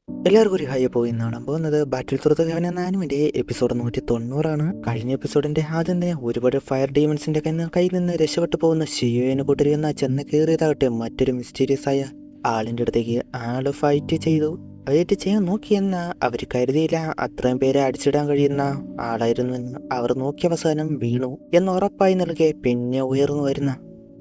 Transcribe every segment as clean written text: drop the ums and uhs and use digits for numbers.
എല്ലാവർക്കും ഒരു ഹൈ പോയി എന്നാണ് പോകുന്നത്. ബാറ്റിൽ തുറത്ത് ഹെവൻ എന്ന ആനിമിന്റെ എപ്പിസോഡ് 190 കഴിഞ്ഞ എപ്പിസോഡിന്റെ ആദ്യം തന്നെ ഒരുപാട് ഫയർ ഡീമൺസിന്റെ കയ്യിൽ നിന്ന് രക്ഷപ്പെട്ടു പോകുന്ന ഷിയോയെ കൂട്ടരുന്ന ചെന്ന് കയറിയതാകട്ടെ മറ്റൊരു മിസ്റ്റീരിയസ് ആയ ആളിന്റെ അടുത്തേക്ക് ആള് ഫൈറ്റ് ചെയ്യാൻ നോക്കിയെന്ന അവർ കരുതിയില്ല. അത്രയും പേരെ അടിച്ചിടാൻ കഴിയുന്ന ആളായിരുന്നു എന്ന് അവർ നോക്കിയ അവസാനം വീണു എന്ന് ഉറപ്പായി നൽകിയ പിന്നെ ഉയർന്നു വരുന്ന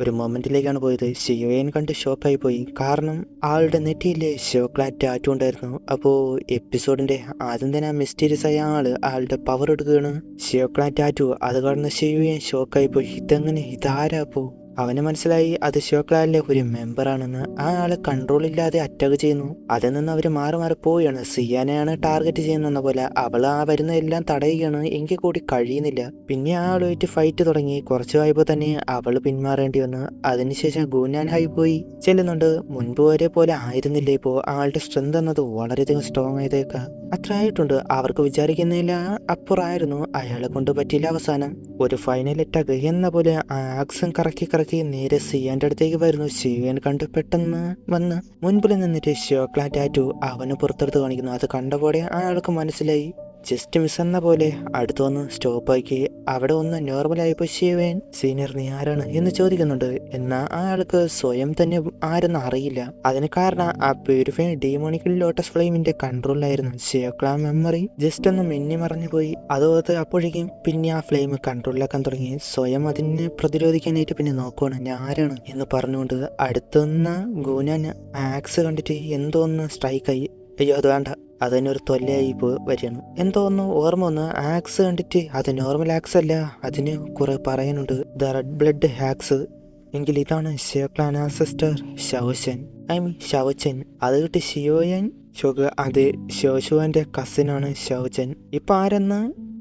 ഒരു മൊമെന്റിലേക്കാണ് പോയത്. ഷിയോയെ കണ്ട് ഷോക്കായി പോയി. കാരണം ആളുടെ നെറ്റിയിലെ ഷോക്ലാറ്റ് ടാറ്റു ഉണ്ടായിരുന്നു. അപ്പോൾ എപ്പിസോഡിന്റെ ആദ്യം തന്നെ മിസ്റ്റീരിയസ് ആയ ആളുടെ പവർ എടുക്കുകയാണ്. ഷോക്ലാറ്റ് ടാറ്റു അത് കാണുന്ന ഷിയോയെ ഷോക്കായി പോയി. ഇതെങ്ങനെ, ഇതാരാ? അപ്പോൾ അവന് മനസ്സിലായി അത് ഷോക്ലാനിലെ ഒരു മെമ്പറാണെന്ന്. ആ ആള് കൺട്രോൾ ഇല്ലാതെ അറ്റാക്ക് ചെയ്യുന്നു. അതിൽ നിന്ന് അവർ മാറി മാറി പോവുകയാണ്. സിയാനെയാണ് ടാർഗറ്റ് ചെയ്യുന്ന പോലെ അവൾ ആ വരുന്ന എല്ലാം തടയുകയാണ്. എങ്കിൽ കൂടി കഴിയുന്നില്ല. പിന്നെ ആ ആളുമായിട്ട് ഫൈറ്റ് തുടങ്ങി. കുറച്ച് ആയപ്പോൾ തന്നെ അവൾ പിന്മാറേണ്ടി വന്നു. അതിനുശേഷം ഗുനാൻ ഹൈ പോയി ചെല്ലുന്നുണ്ട്. മുൻപ് വരെ പോലെ ആയിരുന്നില്ല. ഇപ്പോൾ ആളുടെ സ്ട്രെങ്ത് എന്നത് വളരെയധികം സ്ട്രോങ് ആയതേക്കാം. അത്ര ആയിട്ടുണ്ട്. അവർക്ക് വിചാരിക്കുന്നില്ല അപ്പുറമായിരുന്നു. അയാളെ കൊണ്ട് പറ്റിയില്ല. അവസാനം ഒരു ഫൈനൽ അറ്റാക്ക് എന്ന പോലെ ആക്സം കറക്കി നേരെ സിയാന്റെ അടുത്തേക്ക് വരുന്നു. സിയാൻ കണ്ട് പെട്ടെന്ന് വന്ന് മുൻപിൽ നിന്നിട്ട് ഷോക്ലാറ്റ് ടാറ്റു അവന് പുറത്തെടുത്ത് കാണിക്കുന്നു. അത് കണ്ടപോലെ അയാൾക്ക് മനസ്സിലായി. ജസ്റ്റ് മിസ് എന്ന പോലെ അടുത്ത് വന്ന് സ്റ്റോപ്പാക്കി. അവിടെ ഒന്ന് നോർമലായപ്പോൾ ഷിയോൻ സീനിയർ നീ ആരാണ് എന്ന് ചോദിക്കുന്നുണ്ട്. എന്നാൽ അയാൾക്ക് സ്വയം തന്നെ ആരെന്ന് അറിയില്ല. അതിന് കാരണം ആ പ്യൂരിഫൈ ഡീമോണിക്കൽ ലോട്ടസ് ഫ്ലെയിമിന്റെ കൺട്രോളിലായിരുന്നു. ഷിയോക്ലാ മെമ്മറി ജസ്റ്റ് ഒന്ന് മിന്നി മറഞ്ഞു പോയി. അതോർത്ത് അപ്പോഴേക്കും പിന്നെ ആ ഫ്ലെയിം കൺട്രോളിലാക്കാൻ തുടങ്ങി. സ്വയം അതിനെ പ്രതിരോധിക്കാനായിട്ട് പിന്നെ നോക്കുവാണ് ഞാൻ ആരാണ് എന്ന് പറഞ്ഞുകൊണ്ട് അടുത്തുനിന്ന ഗൂനാൻ ആക്സ് കണ്ടിട്ട് എന്തോ ഒന്ന് സ്ട്രൈക്കായി. അയ്യോ അത് വേണ്ട, അതിനെ ഒരു തൊല്ലയായി വരികയാണ്. എന്തോ ഒന്ന് ഓർമ്മ വന്ന് ആക്സ് കണ്ടിട്ട് അത് നോർമൽ ആക്സ് അല്ല, അതിന് കുറെ പറയാനുണ്ട്. The red blood hacks. എങ്കിൽ ഇതാണ് ഷിയോക്ലാൻ ആൻസെസ്റ്റർ ഷവോച്ചൻ. ഷവോച്ചൻ. അത് കിട്ടി ഷിയോയൻ അത് ഷോഷുവാന്റെ കസിനാണ് ഷവോച്ചൻ. ഇപ്പൊ ആരെന്ന്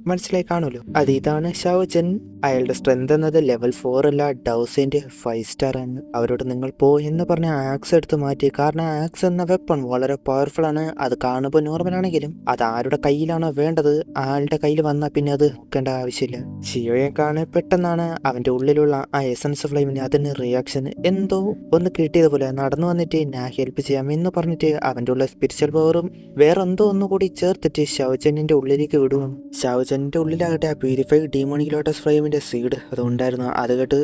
മനസ്സിലായി കാണുമല്ലോ. അത് ഇതാണ് ഷവോച്ചൻ. അയാളുടെ സ്ട്രെങ്ത് എന്നത് ലെവൽ 4 അല്ല, ഡൗസിന്റെ 5 സ്റ്റാർ ആണ്. അവരോട് നിങ്ങൾ എന്ന് പറഞ്ഞ ആക്സ് എടുത്ത് മാറ്റി. കാരണം ആക്സ് എന്ന വെപ്പൺ വളരെ പവർഫുൾ ആണ്. അത് കാണുമ്പോൾ നോർമൽ ആണെങ്കിലും അത് ആരുടെ കയ്യിലാണോ വേണ്ടത് ആളുടെ കയ്യിൽ വന്നാൽ പിന്നെ അത് വെക്കേണ്ട ആവശ്യമില്ല. ഷിയോയെ കാണാൻ പെട്ടെന്നാണ് അവന്റെ ഉള്ളിലുള്ള ആ എസൻസ് ഫ്ലെയിമിന് അതിന് റിയാക്ഷൻ എന്തോ ഒന്ന് കിട്ടിയതുപോലെ നടന്നു വന്നിട്ട് ഞാൻ ഹെൽപ്പ് ചെയ്യാം എന്ന് പറഞ്ഞിട്ട് അവന്റെ ഉള്ള സ്പിരിച്വൽ പവറും വേറെ എന്തോ ഒന്നുകൂടി ചേർത്തിട്ട് ഷവോച്ചന്റെ ഉള്ളിലേക്ക് വിടും. ഷവോച്ചന്റെ ഉള്ളിലാകട്ടെ ആ പ്യൂരിഫൈഡ് ഡീമോണിക് ലോട്ടസ് ഫ്ലെയിമിന്റെ സീഡ് അതുണ്ടായിരുന്നു. അത് കേട്ട്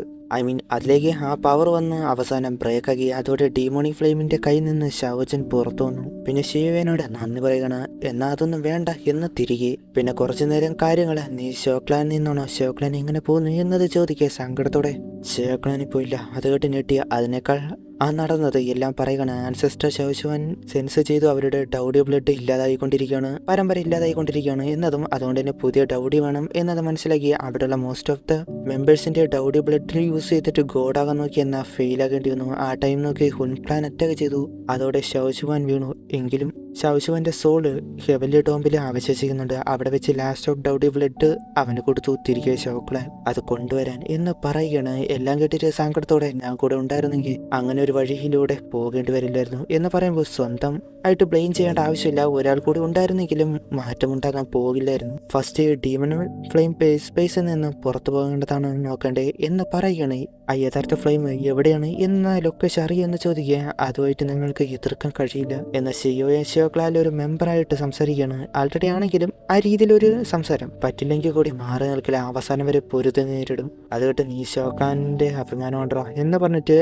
അതിലേക്ക് ആ പവർ വന്ന് അവസാനം ബ്രേക്കാക്കി. അതോടെ ഡീമോണിക് ഫ്ലെയിമിന്റെ കയ്യിൽ നിന്ന് ഷവോച്ചൻ പുറത്തു വന്നു. പിന്നെ ഷിയോനോട് നന്ദി പറയുകയാണ്. എന്നാ അതൊന്നും വേണ്ട എന്ന് തിരികെ. പിന്നെ കുറച്ചു നേരം കാര്യങ്ങള് നീ ഷോക്ലാനിൽ നിന്നാണോ, ഷോക്ലാൻ എങ്ങനെ പോകുന്നു എന്നത് ചോദിക്കുക സങ്കടത്തോടെ. ഷോക്ലാനിൽ പോയില്ല. അത് കേട്ട് ഞെട്ടിയ അതിനേക്കാൾ ആ നടന്നത് എല്ലാം പറയുകയാണ്. ആൻസെസ്റ്റർ ഷവോച്ചുവാൻ സെൻസ് ചെയ്തു അവരുടെ ഡൗഡി ബ്ലഡ് ഇല്ലാതായിക്കൊണ്ടിരിക്കുകയാണ്, പരമ്പര ഇല്ലാതായിക്കൊണ്ടിരിക്കുകയാണ് എന്നതും അതുകൊണ്ട് തന്നെ പുതിയ ഡൗഡി വേണം എന്നത് മനസ്സിലാക്കി അവിടെയുള്ള മോസ്റ്റ് ഓഫ് ദ മെമ്പേഴ്സിന്റെ ഡൗഡി ബ്ലഡ് യൂസ് ചെയ്തിട്ട് ഗോഡാകാൻ നോക്കി എന്നാൽ ഫെയിൽ ആകേണ്ടി വന്നു. ആ ടൈം നോക്കി ഹുൻപ്ലാൻ അറ്റാക്ക് ചെയ്തു. അതോടെ ഷവോച്ചുവാൻ വീണു. എങ്കിലും ഷവോച്ചുവാന്റെ സോള് ഹെവൻലി ടോംബിൽ അവശേഷിക്കുന്നുണ്ട്. അവിടെ വെച്ച് ലാസ്റ്റ് ഓഫ് ഡൗഡി ബ്ലഡ് അവന് കൊടുത്തു തിരികെ ഷോക്ലാൻ അത് കൊണ്ടുവരാൻ എന്ന് പറയുകയാണ്. എല്ലാം കേട്ടിട്ട് സങ്കടത്തോടെ ഞാൻ കൂടെ ഉണ്ടായിരുന്നെങ്കിൽ അങ്ങനെ ഒരു വഴിയിലൂടെ പോകേണ്ടി വരില്ലായിരുന്നു എന്ന് പറയുമ്പോൾ സ്വന്തം ആയിട്ട് ബ്ലെയിം ചെയ്യേണ്ട ആവശ്യമില്ല. ഒരാൾ കൂടി ഉണ്ടായിരുന്നെങ്കിലും മാറ്റമുണ്ടാകാൻ പോകില്ലായിരുന്നു. ഫസ്റ്റ് ഡീമൺ ഫ്ലെയിം സ്പേസിൽ നിന്ന് പുറത്തു പോകേണ്ടതാണ് നോക്കേണ്ടത് എന്ന് പറയുകയാണ്. ആ യഥാർത്ഥ ഫ്ലെയിം എവിടെയാണ് എന്ന ലൊക്കേഷൻ അറിയുമെന്ന് ചോദിക്കുക. അതുമായിട്ട് നിങ്ങൾക്ക് എതിർക്കാൻ കഴിയില്ല എന്ന ഷിയോക്ലാൽ ഒരു മെമ്പറായിട്ട് സംസാരിക്കുകയാണ്. ആൾറെഡി ആണെങ്കിലും ആ രീതിയിലൊരു സംസാരം പറ്റില്ലെങ്കിൽ കൂടി മാറി നിൽക്കില്ല. അവസാനം വരെ പൊരുതി നേരിടും. അത് കേട്ട് നീ ഷോക്ലാന്റെ അഭിമാനം ഉണ്ടോ എന്ന് പറഞ്ഞിട്ട്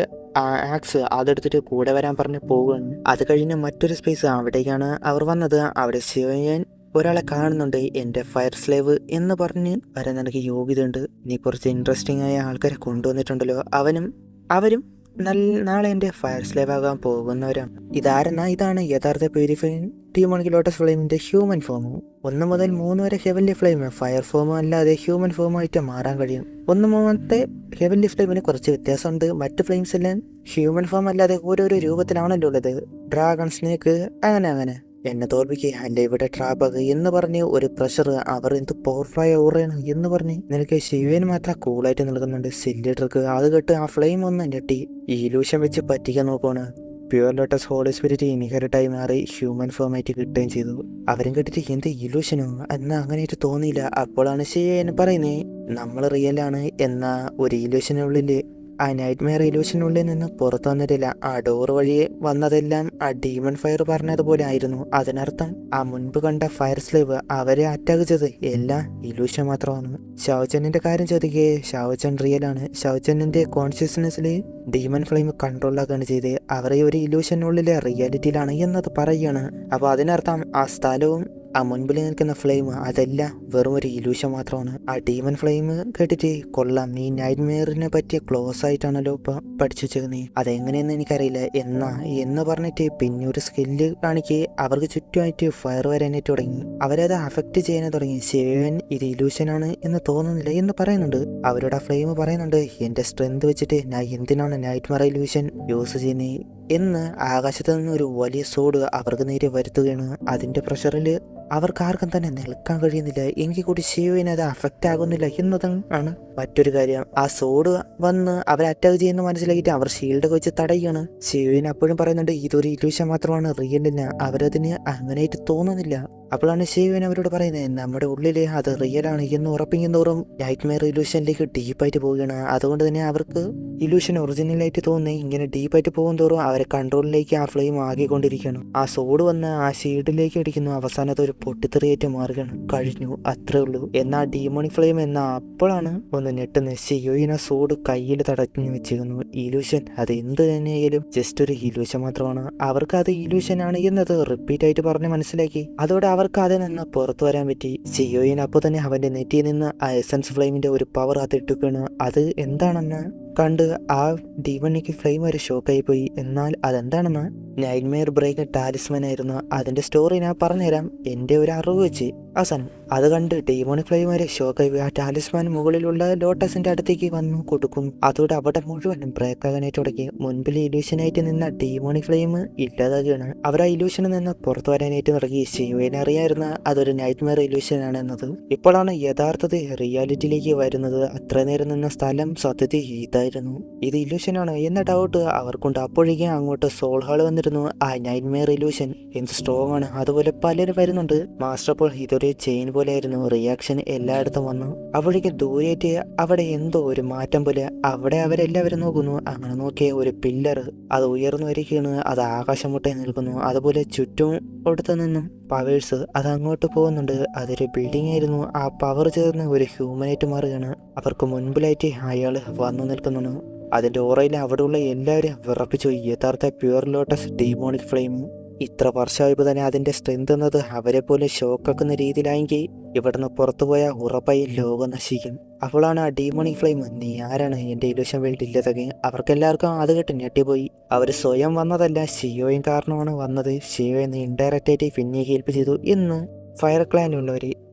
ആക്സ് അതെടുത്തിട്ട് കൂടെ വരാൻ പറഞ്ഞ് പോവുകയാണ്. അത് കഴിഞ്ഞ് മറ്റൊരു സ്പേസ് അവിടേക്കാണ് അവർ വന്നത്. അവിടെ ഷിയോയൻ ഒരാളെ കാണുന്നുണ്ട്. എൻ്റെ ഫയർ സ്ലേവ് എന്ന് പറഞ്ഞ് വരാൻ നിനക്ക് യോഗ്യതയുണ്ട്. നീ കുറച്ച് ഇൻട്രസ്റ്റിംഗ് ആയ ആൾക്കാരെ കൊണ്ടുവന്നിട്ടുണ്ടല്ലോ. അവരും നാളെ എൻ്റെ ഫയർ സ്ലേവ് ആകാൻ പോകുന്നവരാണ്. ഇതാണ് യഥാർത്ഥ പ്യൂരിഫൈങ് ഡീമോണിക് ലോട്ടസ് ഫ്ലെയിമിന്റെ ഹ്യൂമൻ ഫോം. 1 മുതൽ 3 വരെ ഹെവൻലി ഫ്ലെയിം ഫയർ ഫോം അല്ലാതെ ഹ്യൂമൻ ഫോമായിട്ട് മാറാൻ കഴിയും. 1 ഹെവൻലി ഫ്ലെയിമിന് കുറച്ച് വ്യത്യാസമുണ്ട്. മറ്റ് ഫ്ലെയിംസ് എല്ലാം ഹ്യൂമൻ ഫോം അല്ലാതെ ഓരോരോ രൂപത്തിലാണല്ലോ ഉള്ളത്. ഡ്രാഗൺ, സ്നേക്ക്, അങ്ങനെ എന്നെ തോൽപ്പിക്കുക അല്ല ഇവിടെ ട്രാപ്പാക്ക് എന്ന് പറഞ്ഞ് ഒരു പ്രഷർ. അവർ എന്ത് പവർഫുള്ളായ ഓറയാണ് എന്ന് പറഞ്ഞ് നിനക്ക് ശിവന് മാത്രം കൂളായിട്ട് നിൽക്കുന്നുണ്ട്. Silly trick. അത് കേട്ട് ആ ഫ്ലെയിം ഒന്ന് ഞെട്ടി ഈ ഇലൂഷൻ വെച്ച് പറ്റിക്കാൻ നോക്കുവാണ്. പ്യുവർ ലോട്ടസ് ഹോളി സ്പിരിറ്റ് ഇൻഹെറിറ്റായി മാറി ഹ്യൂമൻ ഫോമായിട്ട് കിട്ടുകയും ചെയ്തു. അവരും കേട്ടിട്ട് എന്ത് ഇലൂഷനോ എന്നാ അങ്ങനെയായിട്ട് തോന്നിയില്ല. അപ്പോഴാണ് ഷിയോൻ പറയുന്നത് നമ്മൾ റിയലാണ് എന്ന ഒരു ഇലൂഷനുള്ളിൽ ആ നൈറ്റ് മെയർ ഇലൂഷനുള്ളിൽ നിന്ന് പുറത്തു വന്നിട്ടില്ല. ആ ഡോർ വഴി വന്നതെല്ലാം ആ ഡീമൺ ഫയർ പറഞ്ഞതുപോലെ ആയിരുന്നു. അതിനർത്ഥം ആ മുൻപ് കണ്ട ഫയർ സ്ലേവ് അവരെ അറ്റാക്ക് ചെയ്ത് എല്ലാം ഇലൂഷൻ മാത്രമാണ്. ഷാവുചന്നിന്റെ കാര്യം ചോദിക്കുകയെ ഷാവുചൻ റിയൽ ആണ്. ഷാവുചന്നിന്റെ കോൺഷ്യസ്നെസ്സിൽ ഡീമൺ ഫ്ലെയിം കൺട്രോളാക്കുകയാണ് ചെയ്ത് അവരെ ഒരു ഇലൂഷനുള്ളിലെ റിയാലിറ്റിയിലാണ് എന്നത് പറയുകയാണ്. അപ്പോൾ അതിനർത്ഥം ആ സ്ഥലവും ആ മുൻപിൽ നിൽക്കുന്ന ഫ്ലെയിം അതെല്ലാം വെറും ഒരു ഇലൂഷൻ മാത്രമാണ്. ആ ഡീമൺ ഫ്ലെയിം കേട്ടിട്ട് കൊള്ളാം, നീ നൈറ്റ് മെയറിനെ പറ്റിയ ക്ലോസ് ആയിട്ടാണല്ലോ ഇപ്പൊ പഠിച്ചു വെച്ചേക്കുന്നത്, അതെങ്ങനെയെന്ന് എനിക്കറിയില്ല എന്ന് പറഞ്ഞിട്ട് പിന്നെ ഒരു സ്കില്ല് കാണിക്ക് അവർക്ക് ചുറ്റുമായിട്ട് ഫയർ വരാനായിട്ട് തുടങ്ങി. അവരത് അഫക്റ്റ് ചെയ്യാൻ തുടങ്ങി. ശിവൻ ഇത് ഇലൂഷനാണ് എന്ന് തോന്നുന്നില്ല എന്ന് പറയുന്നുണ്ട്. അവരോട് ആ ഫ്ലെയിം പറയുന്നുണ്ട്, എന്റെ സ്ട്രെങ്ത് വെച്ചിട്ട് ഞാൻ എന്തിനാണ് നൈറ്റ് മെയർ ഇലൂഷൻ യൂസ് ചെയ്യുന്നത് എന്ന്. ആകാശത്ത് നിന്ന് ഒരു വലിയ സോഡ് അവർക്ക് നേരെ വരുത്തുകയാണ്. അതിന്റെ പ്രഷറിൽ അവർക്ക് ആർക്കും തന്നെ നിൽക്കാൻ കഴിയുന്നില്ല. എനിക്ക് കൂടി ശിവന് അത് അഫക്റ്റ് ആകുന്നില്ല എന്നതാണ് മറ്റൊരു കാര്യം. ആ സോഡ് വന്ന് അവരെ അറ്റാക്ക് ചെയ്യുന്ന മനസ്സിലാക്കിയിട്ട് അവർ ഷീൽഡൊക്കെ വെച്ച് തടയുകയാണ്. ശിവൻ അപ്പോഴും പറയുന്നുണ്ട് ഇതൊരു ഇലൂഷൻ മാത്രമാണ്, റിയലില്ല, അവരതിന് അങ്ങനെയായിട്ട് തോന്നുന്നില്ല. അപ്പോഴാണ് ശിവൻ അവരോട് പറയുന്നത് നമ്മുടെ ഉള്ളിൽ അത് റിയലാണ് എന്ന് ഉറപ്പിക്കും തോറും നൈറ്റ് മെയർ ഇലൂഷനിലേക്ക് ഡീപ്പായിട്ട് പോവുകയാണ്. അതുകൊണ്ട് തന്നെ അവർക്ക് ഇലൂഷൻ ഒറിജിനലായിട്ട് തോന്നുന്നത് ഇങ്ങനെ ഡീപ്പായിട്ട് പോകും തോറും അവരെ കൺട്രോളിലേക്ക് ആ ഫ്ലെയിം ആകിക്കൊണ്ടിരിക്കുകയാണ്. ആ സോഡ് വന്ന് ആ ഷീൽഡിലേക്ക് അടിക്കുന്നു. അവസാനത്തെ ഒരു പൊട്ടിത്തെറിയായിട്ട് മാറുകയാണ്. കഴിഞ്ഞു, അത്രേ ഉള്ളൂ. എന്നാൽ ഡീമോണിക് ഫ്ലെയിം എന്ന അപ്പോഴാണ് ഒന്ന് ഞെട്ടുന്നത്. ഷിയോയിൻ ആ സോഡ് കയ്യിൽ തടഞ്ഞു വെച്ചിരുന്നു. ഇലൂഷൻ അത് എന്ത് തന്നെയായാലും ജസ്റ്റ് ഒരു ഇലൂഷൻ മാത്രമാണ്. അവർക്ക് അത് ഇലൂഷൻ ആണ് എന്നത് റിപ്പീറ്റ് ആയിട്ട് പറഞ്ഞ് മനസ്സിലാക്കി. അതോടെ അവർക്ക് അതിൽ നിന്ന് പുറത്തു വരാൻ പറ്റി. ഷിയോയിൻ അപ്പോൾ തന്നെ അവന്റെ നെറ്റിയിൽ നിന്ന് ആ എസൻസ് ഫ്ലെയിമിന്റെ ഒരു പവർ അതിട്ടിരിക്കുകയാണ്. അത് എന്താണെന്ന് കണ്ട് ആ ഡീമണിക്ക് ഫ്ലെയിം ഒരു ഷോക്കായി പോയി. എന്നാൽ അതെന്താണെന്ന് നൈറ്റ് മെയർ ബ്രേക്ക് ടാലിസ്മാൻ ആയിരുന്നു. അതിന്റെ സ്റ്റോറി ഞാൻ പറഞ്ഞുതരാം എൻ്റെ ഒരു അറിവ് വെച്ച്. അവസാനം അത് കണ്ട് ഡീമോണിക് ഫ്ലെയിം വരെ ഷോക്കായി പോയി. ആ ടാലിസ്മാൻ മുകളിലുള്ള ലോട്ടസിന്റെ അടുത്തേക്ക് വന്നു കൊടുക്കും. അതോടെ അവിടെ മുഴുവനും ബ്രേക്ക് ആകാനായിട്ട് തുടങ്ങി. മുൻപിൽ ഇലൂഷനായിട്ട് നിന്ന ഡീമോണിക് ഫ്ലെയിം ഇല്ലാതാകുകയാണ്. അവർ ആ ഇലൂഷനിൽ നിന്ന് പുറത്തു വരാനായിട്ട് തുടങ്ങി. ശിവനെ അറിയായിരുന്ന അതൊരു നൈറ്റ് മെയർ ഇലൂഷൻ ആണ് എന്നത്. ഇപ്പോഴാണ് യഥാർത്ഥത്തിൽ റിയാലിറ്റിയിലേക്ക് വരുന്നത്. അത്ര നേരം നിന്ന സ്ഥലം സത്യത്തിൽ ഇതായിരുന്നു, ഇത് ഇലൂഷനാണ് എന്ന ഡൗട്ട് അവർക്കുണ്ട്. അപ്പോഴേക്കും അങ്ങോട്ട് സോൾ ഹാൾ വന്നിരുന്നു. ആ നൈറ്റ് മെയർ ഇലൂഷൻ എന്ത് സ്ട്രോങ് ആണ്, അതുപോലെ പലരും വരുന്നുണ്ട്. മാസ്റ്റർ അപ്പോൾ ഇതൊരു ചെയിൻ പോലെ ആയിരുന്നു, റിയാക്ഷൻ എല്ലായിടത്തും വന്നു. അപ്പോഴേക്കും ദൂരേറ്റ് അവിടെ എന്തോ ഒരു മാറ്റം പോലെ അവിടെ അവരെല്ലാവരും നോക്കുന്നു. അങ്ങനെ നോക്കിയ ഒരു പില്ലർ അത് ഉയർന്നു വരികയാണ്. അത് ആകാശം മുട്ടേ നിൽക്കുന്നു. അതുപോലെ ചുറ്റും അടുത്ത് നിന്നും പവേഴ്സ് അത് അങ്ങോട്ട് പോകുന്നുണ്ട്. അതൊരു ബിൽഡിംഗ് ആയിരുന്നു. ആ പവർ ചേർന്ന് ഒരു ഹ്യൂമനായിട്ട് മാറുകയാണ്. അവർക്ക് മുൻപിലായിട്ട് അയാൾ വന്നു നിൽക്കുന്നു. അതിന്റെ ഓറയിൽ അവിടെയുള്ള എല്ലാവരും വിറപ്പിച്ചു. യഥാർത്ഥ പ്യുവർ ലോട്ടസ് ഡീമോണിക് ഫ്ലെയിം ഇത്ര വർഷമായപ്പോൾ തന്നെ അതിന്റെ സ്ട്രെങ്ത് എന്നത് അവരെ പോലെ ഷോക്കാക്കുന്ന രീതിയിലായെങ്കിൽ ഇവിടുന്ന് പുറത്തുപോയ ഉറപ്പായി ലോകം നശിക്കും. അപ്പോഴാണ് ആ ഡീമോണിക് ഫ്ലെയിം നീ ആരാണ് എൻ്റെ ഇലൂഷൻ വേൾഡ് ഇല്ലാതൊക്കെ. അവർക്കെല്ലാവർക്കും അത് കേട്ട് ഞെട്ടിപ്പോയി. അവർ സ്വയം വന്നതല്ല, ഷിയോയും കാരണമാണ് വന്നത്. ഷിയോയെ നീ ഇൻഡയറക്റ്റ് ആയിട്ട് പിന്നെ ഹെൽപ്പ് ചെയ്തു എന്ന് ഫയർ ക്ലാനിലുള്ളവർ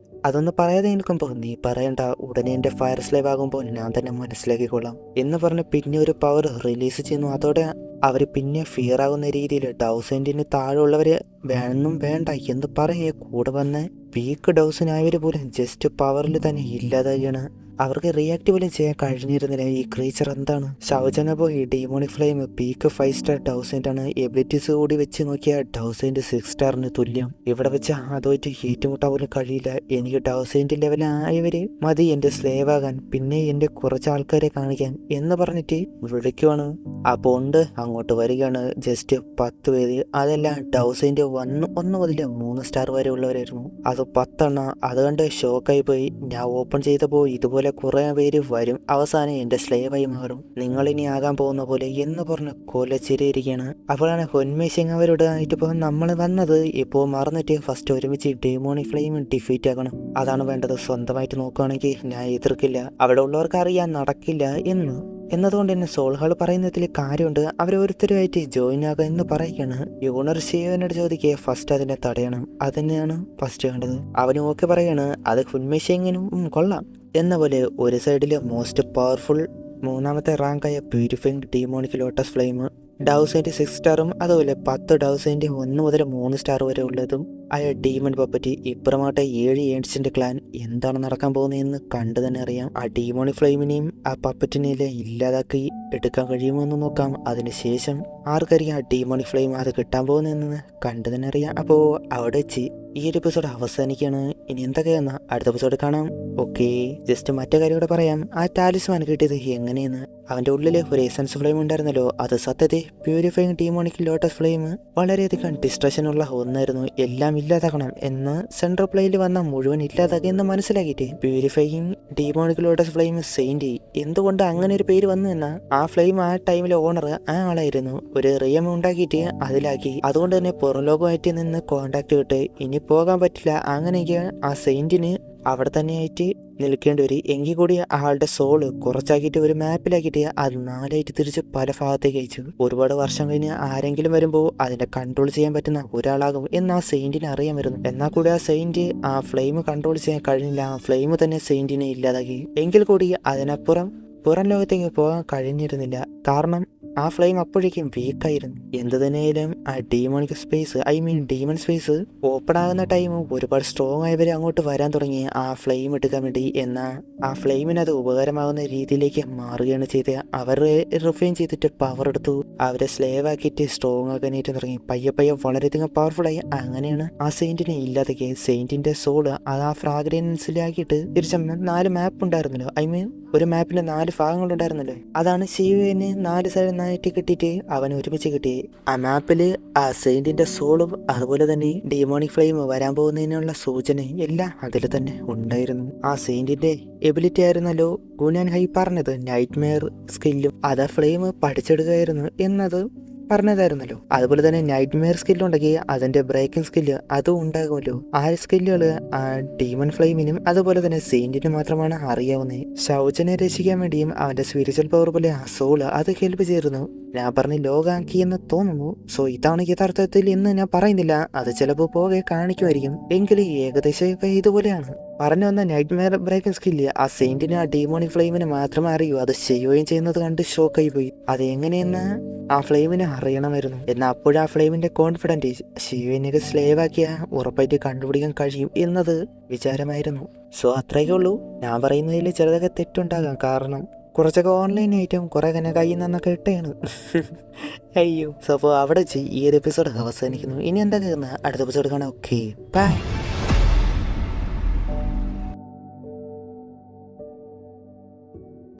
അതൊന്ന് പറയാതെ നിൽക്കുമ്പോൾ നീ പറയണ്ട, ഉടനെ എൻ്റെ ഫയർ സ്ലേവ് ആകുമ്പോൾ ഞാൻ തന്നെ മനസ്സിലാക്കിക്കൊള്ളാം എന്ന് പറഞ്ഞ് പിന്നെ ഒരു പവർ റിലീസ് ചെയ്യുന്നു. അതോടെ അവർ പിന്നെ ഫിയർ ആകുന്ന രീതിയിൽ ഡൗസൻറ്റിന് താഴെയുള്ളവർ വേണമെന്നും വേണ്ട എന്ന് പറയേ കൂടെ വന്ന് വീക്ക് ഡൗസനായവർ പോലും ജസ്റ്റ് പവറിൽ തന്നെ ഇല്ലാതായാണ്. അവർക്ക് റിയാക്ട് പോലും ചെയ്യാൻ കഴിഞ്ഞിരുന്നില്ല. ഈ ക്രീച്ചർ എന്താണ് ഷൗചന പോയി ഡീമോണിക് ഫ്ലെയിം പീക്ക് 5 സ്റ്റാർ ഡൗസൻറ്റ് ആണ്. എബിലിറ്റീസ് കൂടി വെച്ച് നോക്കിയാൽ ഡൗസൻറ്റ് 6 സ്റ്റാറിന് തുല്യം. ഇവിടെ വെച്ച് അതുമായിട്ട് ഏറ്റുമുട്ടാൻ പോലും കഴിയില്ല. എനിക്ക് ഡൗസൻറ്റ് ലെവലായവര് മതി എൻ്റെ സ്ലേവ് ആകാൻ, പിന്നെ എൻ്റെ കുറച്ച് ആൾക്കാരെ കാണിക്കാൻ എന്ന് പറഞ്ഞിട്ട് വിളിക്കുവാണ്. ആ ബോണ്ട് അങ്ങോട്ട് വരികയാണ്. ജസ്റ്റ് 10 പേര്, അതെല്ലാം ഡൗസൻറ്റ് 1 മുതൽ 3 സ്റ്റാർ വരെ ഉള്ളവരായിരുന്നു. അത് 10 അതുകൊണ്ട് ഷോക്കായി പോയി. ഞാൻ ഓപ്പൺ ചെയ്തപ്പോൾ ഇതുപോലെ കുറെ പേര് വരും, അവസാനം എന്റെ സ്ലേവായി മാറും, നിങ്ങളിനി ആകാൻ പോകുന്ന പോലെ എന്ന് പറഞ്ഞ് കൊലച്ചിരിയിരിക്കുകയാണ്. അപ്പോഴാണ് ഹൊൻമേസിങ് അവരോട് ആയിട്ട് നമ്മൾ വന്നത് ഇപ്പോൾ മറന്നിട്ട് ഫസ്റ്റ് ഒരുമിച്ച് ഡീമോണിക് ഫ്ലെയിം ഡിഫീറ്റ് ആക്കണം, അതാണ് വേണ്ടത്. സ്വന്തമായിട്ട് നോക്കുകയാണെങ്കിൽ ഞാൻ എതിർക്കില്ല, അവിടെ ഉള്ളവർക്ക് അറിയാൻ നടക്കില്ല എന്നതുകൊണ്ട് തന്നെ സോൾഹാൾ പറയുന്നതിൽ കാര്യമുണ്ട്. അവരോരുത്തരുമായിട്ട് ജോയിൻ ആകുക എന്ന് പറയുകയാണ്. യൂണർ ഷിയോനോട് ചോദിക്കുക ഫസ്റ്റ് അതിനെ തടയണം, അതന്നെയാണ് ഫസ്റ്റ് വേണ്ടത്. അവനും ഓക്കെ പറയാണ്. അത് ഹുൻമേഷിങ്ങിനും കൊള്ളാം എന്ന പോലെ ഒരു സൈഡിൽ മോസ്റ്റ് പവർഫുൾ 3ാമത്തെ റാങ്കായ പ്യൂരിഫൈങ് ഡീമോണിക് ലോട്ടസ് ഫ്ലെയിം ഡൗസൻറ്റ് 6 സ്റ്റാറും അതുപോലെ 10 ഡൗസൻറ്റ് 1 മുതൽ 3 സ്റ്റാർ വരെ ഉള്ളതും ആയ ഡീമൺ പപ്പറ്റി ഇപ്പുറമാട്ടെ 7 ഏൺസിന്റെ ക്ലാൻ എന്താണ് നടക്കാൻ പോകുന്നതെന്ന് കണ്ടു തന്നെ അറിയാം. ആ ഡീമോണി ഫ്ലെയിമിനെയും ആ പപ്പറ്റിനെയും ഇല്ലാതാക്കി എടുക്കാൻ കഴിയുമോ എന്ന് നോക്കാം. അതിനുശേഷം ആർക്കറിയാം ഡീമോണി ഫ്ലെയിം അത് കിട്ടാൻ പോകുന്നതെന്ന് കണ്ടു തന്നെ അറിയാം. അപ്പോൾ അവിടെ വെച്ച് ഈ ഒരു എപ്പിസോഡ് അവസാനിക്കുകയാണ്. ഇനി എന്തൊക്കെയാണെന്ന് അടുത്ത എപ്പിസോഡ് കാണാം. ഓക്കെ, ജസ്റ്റ് മറ്റേ കാര്യം കൂടെ പറയാം. ആ ടാലിസ്മാൻ കിട്ടിയത് എങ്ങനെയെന്ന്. അവന്റെ ഉള്ളിൽ ഒരു എസൻസ് ഫ്ലെയിം ഉണ്ടായിരുന്നല്ലോ, അത് സത്യത്തെ പ്യൂരിഫൈങ് ഡീമോണിക് ലോട്ടസ് ഫ്ലെയിം വളരെയധികം ഡിസ്ട്രക്ഷൻ ഉള്ള ഒന്നായിരുന്നു. എല്ലാം ഇല്ലാതാക്കണം എന്ന് സെൻട്രൽ പ്ലേയിൽ വന്ന മുഴുവൻ ഇല്ലാതാക്കി എന്ന് മനസ്സിലാക്കിയിട്ട് purifying demonic lotus flame Saint എന്തുകൊണ്ട് അങ്ങനെ ഒരു പേര് വന്നു എന്ന ആ ഫ്ലെയിം ആ ടൈമിലെ ഓണർ ആ ആളായിരുന്നു. ഒരു റിയം ഉണ്ടാക്കിയിട്ട് അതിലാക്കി. അതുകൊണ്ട് തന്നെ പുറം ലോകമായിട്ട് നിന്ന് കോണ്ടാക്ട് കിട്ട് ഇനി പോകാൻ പറ്റില്ല. അങ്ങനെയൊക്കെ ആ സെയിന്റിന് അവിടെ തന്നെയായിട്ട് നിൽക്കേണ്ടി വരും. എങ്കിൽ കൂടി ആളുടെ സോള് കുറച്ചാക്കിയിട്ട് ഒരു മാപ്പിലാക്കിയിട്ട് അത് 4 തിരിച്ച് പല ഭാഗത്തേക്ക് അയച്ചു. ഒരുപാട് വർഷം കഴിഞ്ഞ് ആരെങ്കിലും വരുമ്പോൾ അതിനെ കൺട്രോൾ ചെയ്യാൻ പറ്റുന്ന ഒരാളാകും എന്ന് ആ സെയിന്റിനെ അറിയാൻ വരുന്നു. എന്നാൽ കൂടി ആ സെയിന്റ് ആ ഫ്ലെയിം കൺട്രോൾ ചെയ്യാൻ കഴിഞ്ഞില്ല. ആ ഫ്ലെയിം തന്നെ സെയിന്റിനെ ഇല്ലാതാക്കി. എങ്കിൽ കൂടി അതിനപ്പുറം പുറം ലോകത്തേക്ക് പോകാൻ കഴിഞ്ഞിരുന്നില്ല. കാരണം ആ ഫ്ലെയിം അപ്പോഴേക്കും വീക്കായിരുന്നു. എന്ത് തന്നെയായാലും ആ demonic space demon space open ആകുന്ന ടൈം ഒരുപാട് സ്ട്രോങ് ആയവരെ അങ്ങോട്ട് വരാൻ തുടങ്ങി ആ ഫ്ലെയിം എടുക്കാൻ വേണ്ടി. എന്നാൽ ആ ഫ്ലെയിമിന് അത് ഉപകാരമാകുന്ന രീതിയിലേക്ക് മാറുകയാണ് ചെയ്തത്. അവർ റിഫൈൻ ചെയ്തിട്ട് പവർ എടുത്തു. അവരെ സ്ലേവ് ആക്കിയിട്ട് സ്ട്രോങ് ആക്കാനായിട്ട് തുടങ്ങി. പയ്യെ വളരെയധികം പവർഫുൾ ആയി. അങ്ങനെയാണ് ആ സെയിന്റിനെ ഇല്ലാതൊക്കെ സെയിന്റിന്റെ സോള് അത് ആ ഫ്രാഗ്രൻസിലാക്കിയിട്ട് തിരിച്ച 4 മാപ്പ് ഉണ്ടായിരുന്നല്ലോ. ഒരു മാപ്പിന് 4 ഭാഗങ്ങളുണ്ടായിരുന്നല്ലോ. അതാണ് ഷിയുവിന് 4 സൈഡിനായിട്ട് കിട്ടിയിട്ട് അവന് ഒരുമിച്ച് കിട്ടി. ആ മാപ്പില് ആ സെയിന്റിന്റെ സോളും അതുപോലെ തന്നെ ഡീമോണിക് ഫ്ലെയിം വരാൻ പോകുന്നതിനുള്ള സൂചന എല്ലാം അതിൽ തന്നെ ഉണ്ടായിരുന്നു. ആ സെയിന്റിന്റെ എബിലിറ്റി ആയിരുന്നല്ലോ ഗുനാൻ ഹൈ പറഞ്ഞത്, നൈറ്റ് മെയർ സ്കില്ലും അത് ഫ്ലെയിം പഠിച്ചെടുക്കുകയായിരുന്നു എന്നത് പറഞ്ഞതായിരുന്നല്ലോ. അതുപോലെ തന്നെ നൈറ്റ് മെയർ സ്കില്ലുണ്ടെങ്കിൽ അതിന്റെ ബ്രേക്കിംഗ് സ്കില്ല് അതും ഉണ്ടാകുമല്ലോ. ആ സ്കില്ലുകൾ ആ ഡീമൺ ഫ്ലെയിമിനും അതുപോലെ തന്നെ സെയിന്റിനും മാത്രമാണ് അറിയാവുന്നത്. ശൗചനെ രക്ഷിക്കാൻ വേണ്ടിയും അവന്റെ സ്പിരിച്വൽ പവർ പോലെ ആ സോള് അത് ഹെൽപ്പ് ചെയ്തിരുന്നു. ഞാൻ പറഞ്ഞ് ലോകാക്കി എന്ന് തോന്നുന്നു. സോ ഇതാണ് യഥാർത്ഥത്തിൽ എന്ന് ഞാൻ പറയുന്നില്ല. അത് ചിലപ്പോൾ പോകെ കാണിക്കുമായിരിക്കും. എങ്കിലും ഏകദേശം ഇതുപോലെയാണ് പറഞ്ഞു വന്ന നൈറ്റ് മെയർ ബ്രേക്കിംഗ് സ്കില്ല് ആ സെയിന്റിന് ആ ഡീമോണിക് ഫ്ലെയിമിന് മാത്രമേ അറിയൂ. അത് ചെയ്യുകയും ചെയ്യുന്നത് കണ്ട് ഷോക്കായി പോയി. അത് എങ്ങനെയെന്ന് ആ ഫ്ലെയിമിന് അറിയണമായിരുന്നു. എന്നാൽ അപ്പോഴും ആ ഫ്ലെയിമിന്റെ കോൺഫിഡന്റ് ഷിയുവിനെ സ്ലേവ് ആക്കിയ ഉറപ്പായിട്ട് കണ്ടുപിടിക്കാൻ കഴിയും എന്നത് വിചാരമായിരുന്നു. സോ അത്രയൊക്കെ ഉള്ളൂ. ഞാൻ പറയുന്നതിൽ ചെറുതൊക്കെ തെറ്റുണ്ടാകാം. കാരണം കുറച്ചൊക്കെ ഓൺലൈൻ ആയിട്ടും കുറെ തന്നെ കയ്യിൽ നിന്നൊക്കെ ഇട്ടാണ്. അയ്യോ. സോ അപ്പോൾ അവിടെ ഈ ഒരു എപ്പിസോഡ് അവസാനിക്കുന്നു. ഇനി എന്താ അടുത്ത എപ്പിസോഡ് കാണാം. Okay, by.